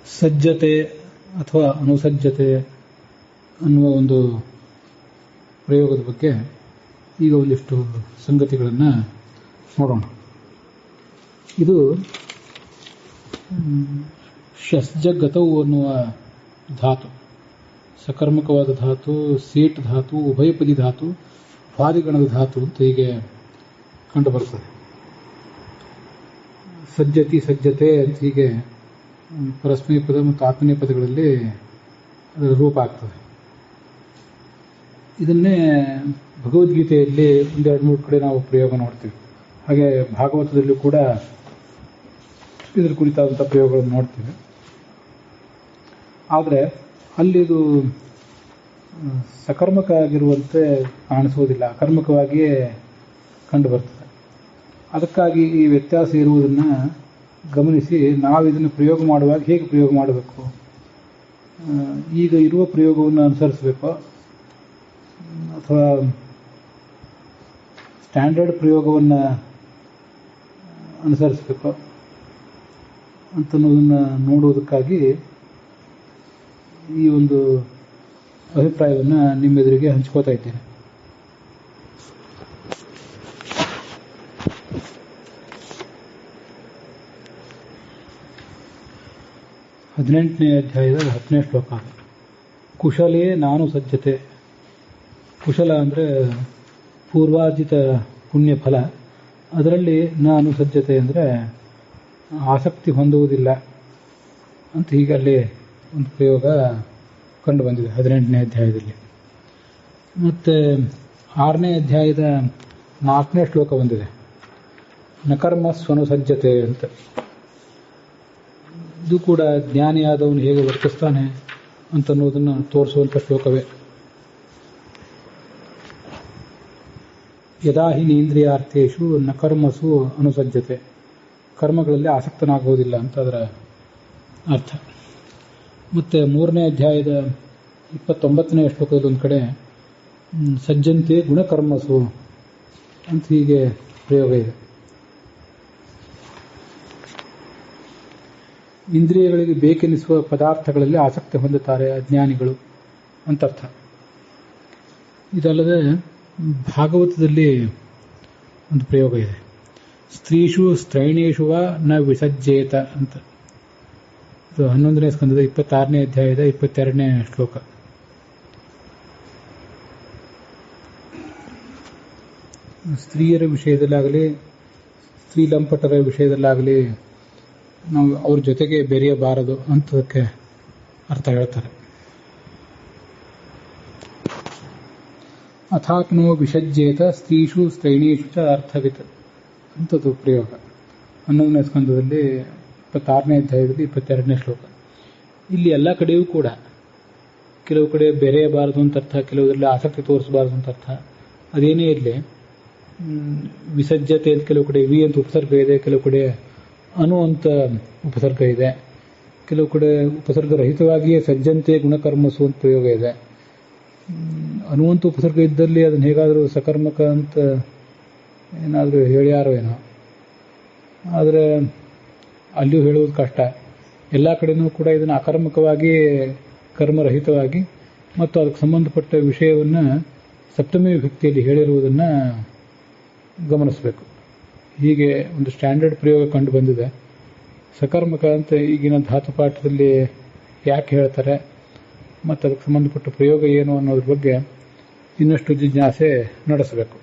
ಸಜ್ಜತೆ ಅಥವಾ ಅನುಸಜ್ಜತೆ ಅನ್ನುವ ಒಂದು ಪ್ರಯೋಗದ ಬಗ್ಗೆ ಈಗ ಒಂದಿಷ್ಟು ಸಂಗತಿಗಳನ್ನು ನೋಡೋಣ. ಇದು ಶಸ್ಜಗತವು ಅನ್ನುವ ಧಾತು, ಸಕರ್ಮಕವಾದ ಧಾತು, ಸೇಟ್ ಧಾತು, ಉಭಯಪದಿ ಧಾತು, ವಾದಿಗಣದ ಧಾತು ಅಂತ ಹೀಗೆ ಕಂಡುಬರ್ತದೆ. ಸಜ್ಜತಿ, ಸಜ್ಜತೆ ಅಂತ ಹೀಗೆ ಪರಸ್ಮೈ ಪದ ಮತ್ತು ಆತ್ಮೀಯ ಪದಗಳಲ್ಲಿ ಅದರ ರೂಪ ಆಗ್ತದೆ. ಇದನ್ನೇ ಭಗವದ್ಗೀತೆಯಲ್ಲಿ ಒಂದೆರಡು ಮೂರು ಕಡೆ ನಾವು ಪ್ರಯೋಗ ನೋಡ್ತೀವಿ. ಹಾಗೆ ಭಾಗವತದಲ್ಲೂ ಕೂಡ ಇದರ ಕುರಿತಾದಂಥ ಪ್ರಯೋಗಗಳನ್ನು ನೋಡ್ತೀವಿ. ಆದರೆ ಅಲ್ಲಿ ಇದು ಸಕರ್ಮಕ ಆಗಿರುವಂತೆ ಕಾಣಿಸುವುದಿಲ್ಲ, ಅಕರ್ಮಕವಾಗಿಯೇ ಕಂಡು ಬರ್ತದೆ. ಅದಕ್ಕಾಗಿ ಈ ವ್ಯತ್ಯಾಸ ಇರುವುದನ್ನು ಗಮನಿಸಿ ನಾವು ಇದನ್ನು ಪ್ರಯೋಗ ಮಾಡುವಾಗ ಹೇಗೆ ಪ್ರಯೋಗ ಮಾಡಬೇಕು, ಈಗ ಇರುವ ಪ್ರಯೋಗವನ್ನು ಅನುಸರಿಸಬೇಕೋ ಅಥವಾ ಸ್ಟ್ಯಾಂಡರ್ಡ್ ಪ್ರಯೋಗವನ್ನು ಅನುಸರಿಸಬೇಕೋ ಅಂತನ್ನೋದನ್ನು ನೋಡುವುದಕ್ಕಾಗಿ ಈ ಒಂದು ಅಭಿಪ್ರಾಯವನ್ನು ನಿಮ್ಮೆದುರಿಗೆ ಹಂಚ್ಕೋತಾ ಇದ್ದೇನೆ. ಹದಿನೆಂಟನೇ ಅಧ್ಯಾಯದ 10ನೇ ಶ್ಲೋಕ. ಕುಶಲೇ ನಾನು ಸಜ್ಜತೆ. ಕುಶಲ ಅಂದರೆ ಪೂರ್ವಾರ್ಜಿತ ಪುಣ್ಯ ಫಲ. ಅದರಲ್ಲಿ ನಾನು ಸಜ್ಜತೆ ಅಂದರೆ ಆಸಕ್ತಿ ಹೊಂದುವುದಿಲ್ಲ ಅಂತ ಹೀಗಲ್ಲಿ ಒಂದು ಪ್ರಯೋಗ ಕಂಡು ಬಂದಿದೆ 18ನೇ ಅಧ್ಯಾಯದಲ್ಲಿ. ಮತ್ತು 6ನೇ ಅಧ್ಯಾಯದ 4ನೇ ಶ್ಲೋಕ ಬಂದಿದೆ, ನಕರ್ಮ ಸ್ವನುಸಜ್ಜತೆ ಅಂತ. ಇದು ಕೂಡ ಜ್ಞಾನಿಯಾದವನು ಹೇಗೆ ವರ್ತಿಸ್ತಾನೆ ಅಂತನ್ನುವುದನ್ನು ತೋರಿಸುವಂಥ ಶ್ಲೋಕವೇ. ಯದಾ ಹಿ ನೇಂದ್ರಿಯಾರ್ಥೇಶು ನಕರ್ಮಸು ಅನುಸಜ್ಜತೆ. ಕರ್ಮಗಳಲ್ಲಿ ಆಸಕ್ತನಾಗುವುದಿಲ್ಲ ಅಂತ ಅದರ ಅರ್ಥ. ಮತ್ತು 3ನೇ ಅಧ್ಯಾಯದ 29ನೇ ಶ್ಲೋಕದಲ್ಲಿ ಒಂದು ಕಡೆ ಸಜ್ಜಂತೆ ಗುಣಕರ್ಮಸು ಅಂತ ಹೀಗೆ ಪ್ರಯೋಗ ಇದೆ. ಇಂದ್ರಿಯಗಳಿಗೆ ಬೇಕೆನಿಸುವ ಪದಾರ್ಥಗಳಲ್ಲಿ ಆಸಕ್ತಿ ಹೊಂದುತ್ತಾರೆ ಅಜ್ಞಾನಿಗಳು ಅಂತ ಅರ್ಥ. ಇದಲ್ಲದೆ ಭಾಗವತದಲ್ಲಿ ಒಂದು ಪ್ರಯೋಗ ಇದೆ, ಸ್ತ್ರೀಷು ಸ್ತ್ರೈಣೇಶು ವಾ ನ ವಿಸಜ್ಜೇತ ಅಂತ. ಇದು 11ನೇ ಸ್ಕಂದದ 26ನೇ ಅಧ್ಯಾಯದ 22ನೇ ಶ್ಲೋಕ. ಸ್ತ್ರೀಯರ ವಿಷಯದಲ್ಲಾಗಲಿ ಸ್ತ್ರೀಲಂಪಟರ ವಿಷಯದಲ್ಲಾಗಲಿ ನಾವು ಅವ್ರ ಜೊತೆಗೆ ಬೆರೆಯಬಾರದು ಅಂತದಕ್ಕೆ ಅರ್ಥ ಹೇಳ್ತಾರೆ. ಅಥಾಕ್ನೋ ವಿಸಜ್ಜೇತ ಸ್ತ್ರೀಷು ಸ್ತ್ರೈಣೇಶು ಚ ಅರ್ಥವಿತ್ ಅಂಥದ್ದು ಪ್ರಯೋಗ 11ನೇ ಸ್ಕಂದದಲ್ಲಿ 26ನೇ ಅಧ್ಯಾಯದಲ್ಲಿ 22ನೇ ಶ್ಲೋಕ. ಇಲ್ಲಿ ಎಲ್ಲ ಕಡೆಯೂ ಕೂಡ ಕೆಲವು ಕಡೆ ಬೆರೆಯಬಾರದು ಅಂತ ಅರ್ಥ, ಕೆಲವುದರಲ್ಲಿ ಆಸಕ್ತಿ ತೋರಿಸಬಾರದು ಅಂತ ಅರ್ಥ. ಅದೇನೇ ಇರಲಿ, ವಿಸಜ್ಜತೆ ಅಂತ ಕೆಲವು ಕಡೆ ವಿ ಅಂತ ಉಪಸರ್ಗ ಇದೆ, ಕೆಲವು ಕಡೆ ಅನು ಅಂತ ಉಪಸರ್ಗ ಇದೆ, ಕೆಲವು ಕಡೆ ಉಪಸರ್ಗರಹಿತವಾಗಿಯೇ ಸಜ್ಜಂತೆ ಗುಣಕರ್ಮಸು ಅಂತ ಪ್ರಯೋಗ ಇದೆ. ಅನುವಂತ ಉಪಸರ್ಗ ಇದ್ದಲ್ಲಿ ಅದನ್ನು ಹೇಗಾದರೂ ಸಕರ್ಮಕ ಅಂತ ಏನಾದರೂ ಹೇಳ್ಯಾರೋ ಏನೋ, ಆದರೆ ಅಲ್ಲಿಯೂ ಹೇಳುವುದು ಕಷ್ಟ. ಎಲ್ಲ ಕಡೆಯೂ ಕೂಡ ಇದನ್ನು ಅಕರ್ಮಕವಾಗಿ ಕರ್ಮರಹಿತವಾಗಿ ಮತ್ತು ಅದಕ್ಕೆ ಸಂಬಂಧಪಟ್ಟ ವಿಷಯವನ್ನು ಸಪ್ತಮಿ ವಿಭಕ್ತಿಯಲ್ಲಿ ಹೇಳಿರುವುದನ್ನು ಗಮನಿಸಬೇಕು. ಹೀಗೆ ಒಂದು ಸ್ಟ್ಯಾಂಡರ್ಡ್ ಪ್ರಯೋಗ ಕಂಡು ಬಂದಿದೆ. ಸಕರ್ಮಕ ಅಂತ ಈಗಿನ ಧಾತುಪಾಠದಲ್ಲಿ ಯಾಕೆ ಹೇಳ್ತಾರೆ ಮತ್ತು ಅದಕ್ಕೆ ಸಂಬಂಧಪಟ್ಟ ಪ್ರಯೋಗ ಏನು ಅನ್ನೋದ್ರ ಬಗ್ಗೆ ಇನ್ನಷ್ಟು ಜಿಜ್ಞಾಸೆ ನಡೆಸಬೇಕು.